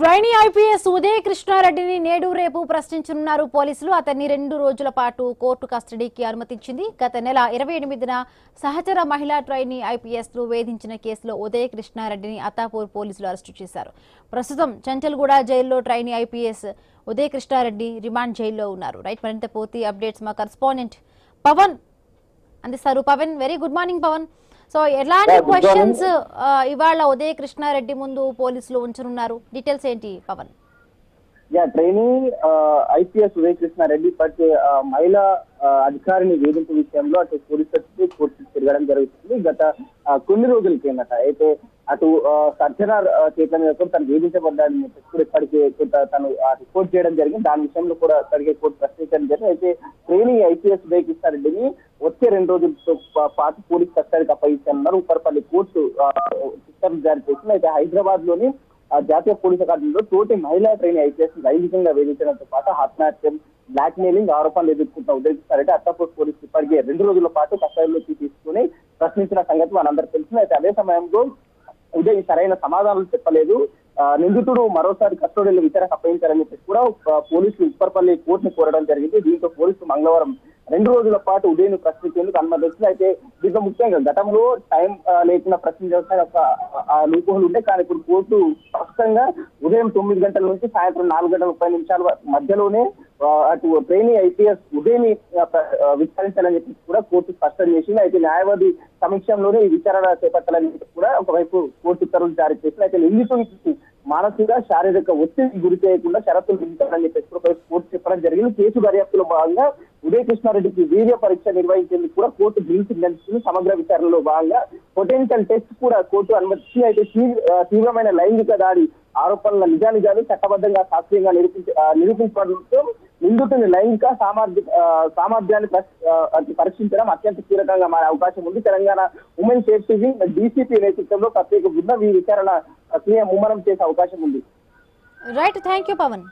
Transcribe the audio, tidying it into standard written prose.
Trainee IPS ఉదయ కృష్ణారెడ్డిని నేడు రేపు ప్రశ్నించనున్నారు పోలీసులు. అతన్ని 2 రోజుల పాటు కోర్టు కస్టడీకి అనుమతించింది. గత నెల 28న సహచర మహిళా ట్రైనీ ఐపీఎస్ ను వేధించిన కేసులో ఉదయ కృష్ణారెడ్డిని అత్తాపూర్ పోలీసులు అరెస్టు చేశారు. ప్రస్తుతం చంచల్గూడ జైల్లో trainee IPS Udaya Krishna Reddy remand జైల్లో ఉన్నారు. రైట్, మరింత పూర్తి అప్డేట్స్ మా కరెస్పాండెంట్ పవన్ అందిస్తారు. Pavan, very good morning Pavan. So ఎలాంటి క్వశ్చన్స్ ఇవాళ ఉదయ కృష్ణారెడ్డి ముందు పోలీసులు ఉంచనున్నారు? డీటెయిల్స్ ఏంటి పవన్? ట్రైనీ ఐపీఎస్ ఉదయ కృష్ణారెడ్డి మహిళా అధికారిని వేధింపు విషయంలో అటు పోలీసులు కోర్టు తిరగడం జరుగుతుంది. గత కొన్ని రోజుల కిందట అయితే అటు సర్జనార్ చేతుల మీద తను వేధించబడ్డాడని కూడా ఇప్పటికే తను రిపోర్ట్ చేయడం జరిగింది. దాని విషయంలో కూడా ఇప్పటికే కోర్టు ప్రశ్నించడం జరిగింది. అయితే ట్రైనీ ఐపీఎస్ ఉదయ కృష్ణారెడ్డిని వచ్చే 2 రోజులతో పాటు పోలీస్ కస్టడీకి అప్పగించారన్నారు. ఉప్పరపల్లి కోర్టు ఉత్తర్వులు జారీ చేసింది. అయితే హైదరాబాద్ లోని జాతీయ పోలీసు అకాడమీలో తోటి మహిళా ట్రైనీ ఐపీఎస్ లైంగికంగా వేధించడంతో పాటు హత్యాయత్నం, బ్లాక్ మెయిలింగ్ ఆరోపణలు ఎదుర్కొంటూ ఉదయ కృష్ణారెడ్డి అత్తాపూర్ పోలీసులు ఇప్పటికే 2 రోజుల పాటు కస్టడీలోకి తీసుకుని ప్రశ్నించిన సంగతి మనందరికీ తెలిసింది. అయితే అదే సమయంలో ఉదయ్ సరైన సమాధానాలు చెప్పలేదు. నిందితుడు మరోసారి కస్టడీలో విచారణకు అప్పగించారని చెప్పేసి కూడా పోలీసులు ఉప్పరపల్లి కోర్టును కోరడం జరిగింది. దీంతో పోలీసులు మంగళవారం 2 రోజుల పాటు ఉదయ్ ప్రశ్నించేందుకు అనుమతి వచ్చింది. అయితే దీంట్లో ముఖ్యంగా గతంలో టైం లేకుండా ప్రశ్నించాల్సిన లూపోహులు ఉండే, కానీ ఇప్పుడు కోర్టు స్పష్టంగా ఉదయం 9 గంటల నుంచి సాయంత్రం 4:30 మధ్యలోనే అటు ట్రైనీ ఐపీఎస్ ఉదయ్ విచారించాలని చెప్పి కూడా కోర్టు స్పష్టం చేసింది. అయితే న్యాయవాది సమీక్షంలోనే ఈ విచారణ చేపట్టాలని కూడా ఒకవైపు కోర్టు ఉత్తర్వులు జారీ చేసింది. అయితే నిందితుడికి మానసిక శారీరక ఒత్తిడికి గురి చేయకుండా షరతులు విధించాలని చెప్పేసి కోర్టు చెప్పడం జరిగింది. కేసు దర్యాప్తులో భాగంగా ఉదయ కృష్ణారెడ్డికి వీర్య పరీక్ష నిర్వహించేందుకు కూడా కోర్టు గ్రీన్ నడుస్తుంది. సమగ్ర విచారణలో భాగంగా పొటెన్షియల్ టెస్ట్ కూడా కోర్టు అనుమతించింది. అయితే తీవ్రమైన లైంగిక దాడి ఆరోపణల నిజానిజాలు చట్టబద్ధంగా శాస్త్రీయంగా నిరూపించడంతో నిందితుని లైంగిక సామర్థ్యాన్ని పరీక్షించడం అత్యంత కీలకంగా మారే అవకాశం ఉంది. Telangana women safety wing DCP నేతృత్వంలో ప్రత్యేక బృందం ఈ విచారణ ప్రక్రియ ముమ్మరం చేసే అవకాశం ఉంది. Right, thank you Pawan.